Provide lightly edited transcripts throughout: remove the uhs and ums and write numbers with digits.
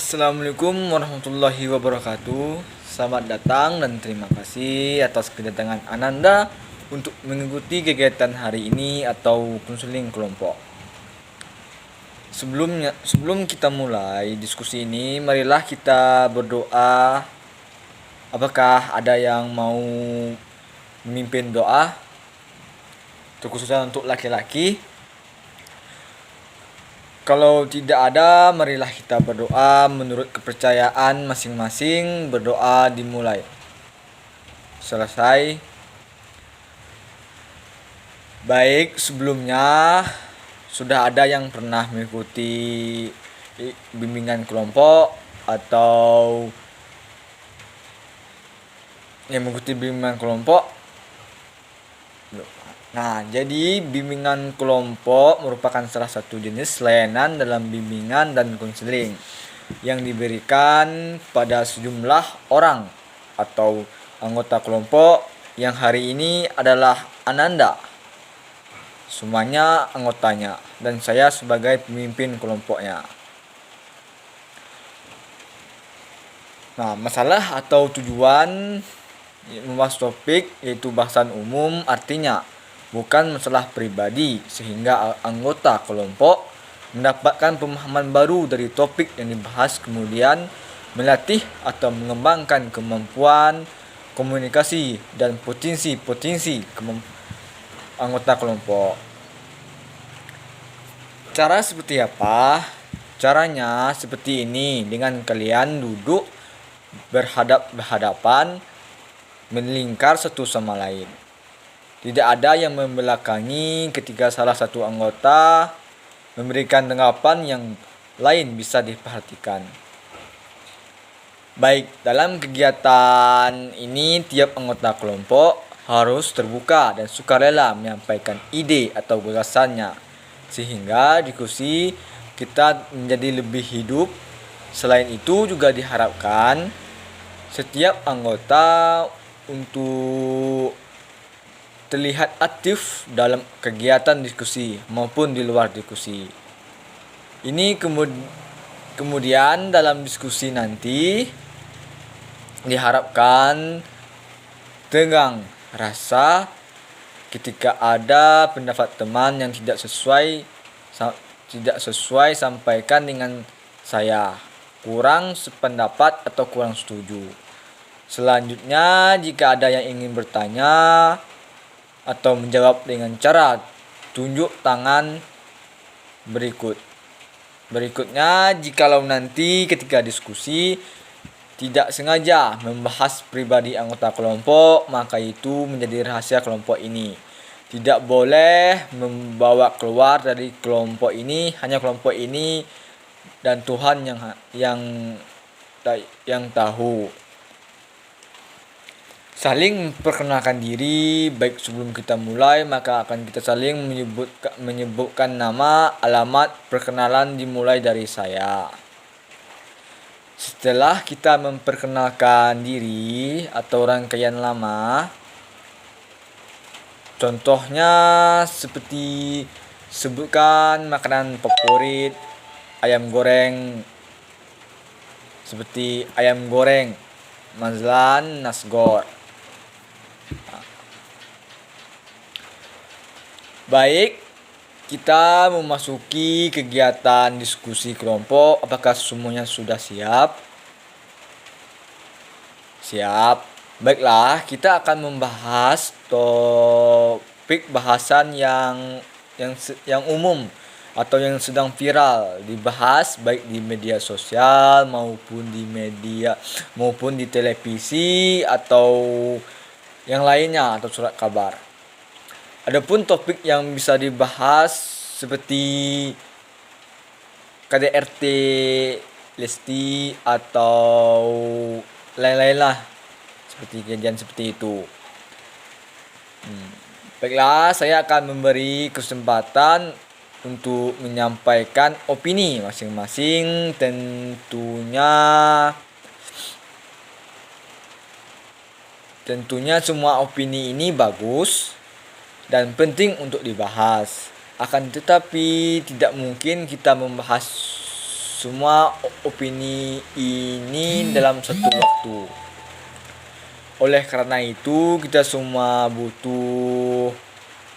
Assalamualaikum warahmatullahi wabarakatuh. Selamat datang dan terima kasih atas kedatangan Ananda untuk mengikuti kegiatan hari ini atau konseling kelompok. Sebelum kita mulai diskusi ini, marilah kita berdoa. Apakah ada yang mau memimpin doa? Terkhususnya untuk laki-laki. Kalau tidak ada, marilah kita berdoa menurut kepercayaan masing-masing. Berdoa dimulai. Selesai. Baik, sebelumnya sudah ada yang pernah mengikuti bimbingan kelompok atau yang mengikuti bimbingan kelompok. Nah, jadi bimbingan kelompok merupakan salah satu jenis layanan dalam bimbingan dan konseling yang diberikan pada sejumlah orang atau anggota kelompok yang hari ini adalah Ananda. Semuanya anggotanya dan saya sebagai pemimpin kelompoknya. Nah, masalah atau tujuan membahas topik yaitu bahasan umum, artinya bukan masalah pribadi, sehingga anggota kelompok mendapatkan pemahaman baru dari topik yang dibahas, kemudian melatih atau mengembangkan kemampuan komunikasi dan potensi anggota kelompok. Cara seperti apa? Caranya seperti ini, dengan kalian duduk berhadap-hadapan, melingkar satu sama lain. Tidak ada yang membelakangi ketika salah satu anggota memberikan tanggapan yang lain bisa diperhatikan. Baik, dalam kegiatan ini tiap anggota kelompok harus terbuka dan sukarela menyampaikan ide atau gagasannya, sehingga diskusi kita menjadi lebih hidup. Selain itu juga diharapkan setiap anggota untuk terlihat aktif dalam kegiatan diskusi maupun di luar diskusi. Ini kemudian dalam diskusi nanti diharapkan tegang rasa ketika ada pendapat teman yang tidak sesuai sampaikan dengan saya, kurang sependapat atau kurang setuju. Selanjutnya, jika ada yang ingin bertanya atau menjawab dengan cara tunjuk tangan berikutnya, jikalau nanti ketika diskusi tidak sengaja membahas pribadi anggota kelompok, maka itu menjadi rahasia kelompok ini. Tidak boleh membawa keluar dari kelompok ini, hanya kelompok ini dan Tuhan yang tahu. Saling memperkenalkan diri. Baik, sebelum kita mulai maka akan kita saling menyebutkan nama, alamat, perkenalan dimulai dari saya. Setelah kita memperkenalkan diri atau rangkaian lama, contohnya seperti sebutkan makanan favorit, ayam goreng, seperti ayam goreng, mazlan, nasgor. Baik, kita memasuki kegiatan diskusi kelompok. Apakah semuanya sudah siap? Siap. Baiklah, kita akan membahas topik bahasan yang umum atau yang sedang viral dibahas baik di media sosial maupun di televisi atau yang lainnya atau surat kabar. Adapun topik yang bisa dibahas seperti KDRT, Lesti atau lain-lain lah, seperti kejadian seperti itu. Baiklah, saya akan memberi kesempatan untuk menyampaikan opini masing-masing. Tentunya semua opini ini bagus dan penting untuk dibahas. Akan tetapi tidak mungkin kita membahas semua opini ini dalam satu waktu. Oleh karena itu, kita semua butuh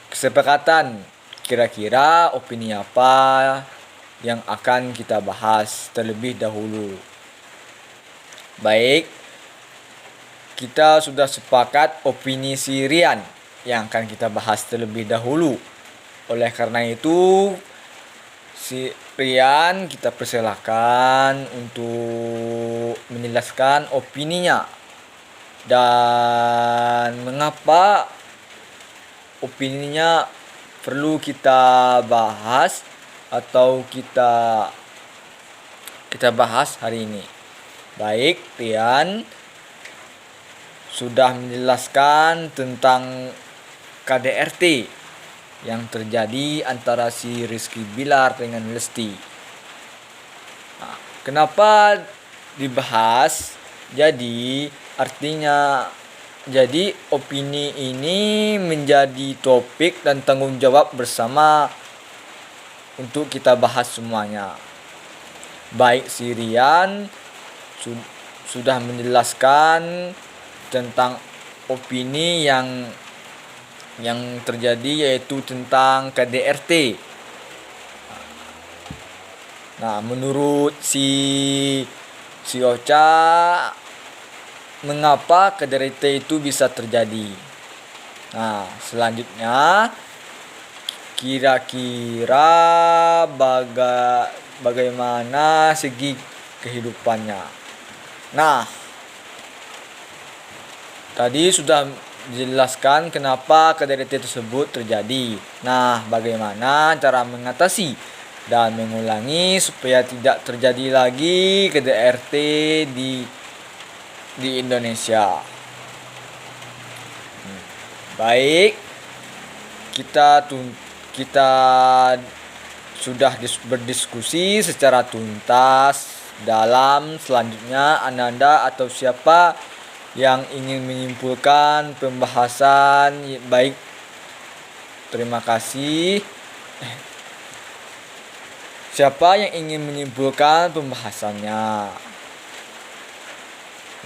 kesepakatan. Kira-kira opini apa yang akan kita bahas terlebih dahulu. Baik, kita sudah sepakat opini si Rian yang akan kita bahas terlebih dahulu. Oleh karena itu, si Rian kita persilakan untuk menjelaskan opininya. Dan mengapa opininya perlu kita bahas atau kita bahas hari ini. Baik, Rian sudah menjelaskan tentang KDRT yang terjadi antara si Rizky Bilar dengan Lesti. Nah, kenapa dibahas? Jadi artinya, opini ini menjadi topik dan tanggung jawab bersama untuk kita bahas semuanya. Baik, si Rian sudah menjelaskan tentang opini yang terjadi, yaitu tentang KDRT. Nah, menurut si Ocha, mengapa KDRT itu bisa terjadi? Nah, selanjutnya kira-kira bagaimana segi kehidupannya. Nah, tadi sudah dijelaskan kenapa KDRT tersebut terjadi. Nah, bagaimana cara mengatasi dan mengulangi supaya tidak terjadi lagi KDRT di Indonesia. Baik, kita sudah berdiskusi secara tuntas. Dalam selanjutnya, Ananda atau siapa yang ingin menyimpulkan pembahasan? Baik, terima kasih. Siapa yang ingin menyimpulkan pembahasannya?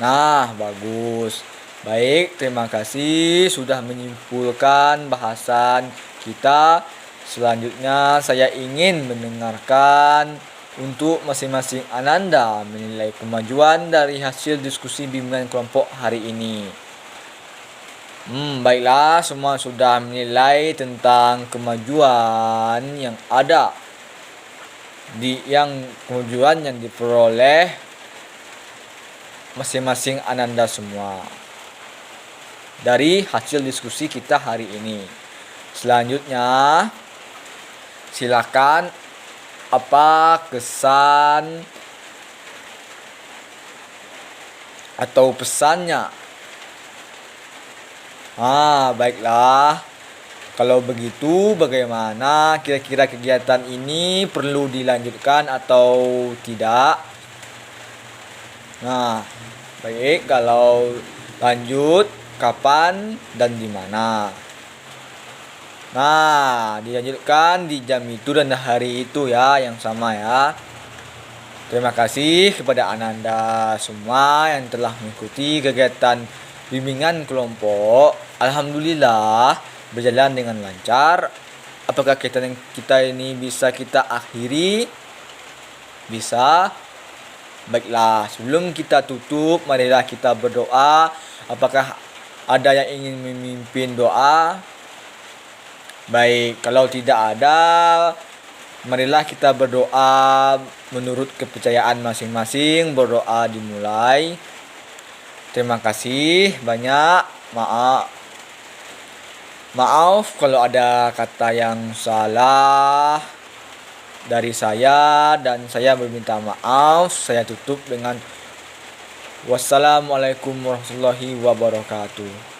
Nah, bagus. Baik, terima kasih sudah menyimpulkan bahasan kita. Selanjutnya, saya ingin mendengarkan untuk masing-masing Ananda menilai kemajuan dari hasil diskusi bimbingan kelompok hari ini. Baiklah, semua sudah menilai tentang kemajuan yang ada kemajuan yang diperoleh masing-masing Ananda semua dari hasil diskusi kita hari ini. Selanjutnya, silakan apa kesan atau pesannya. Baiklah. Kalau begitu, bagaimana kira-kira kegiatan ini perlu dilanjutkan atau tidak? Nah, baik, kalau lanjut, kapan dan di mana? Nah, dilanjutkan di jam itu dan hari itu ya, yang sama ya. Terima kasih kepada Ananda semua yang telah mengikuti kegiatan bimbingan kelompok. Alhamdulillah berjalan dengan lancar. Apakah kegiatan kita ini bisa kita akhiri? Bisa. Baiklah, sebelum kita tutup, marilah kita berdoa. Apakah ada yang ingin memimpin doa? Baik, kalau tidak ada, marilah kita berdoa menurut kepercayaan masing-masing. Berdoa dimulai. Terima kasih banyak. Maaf kalau ada kata yang salah dari saya, dan saya meminta maaf. Saya tutup dengan wassalamualaikum warahmatullahi wabarakatuh.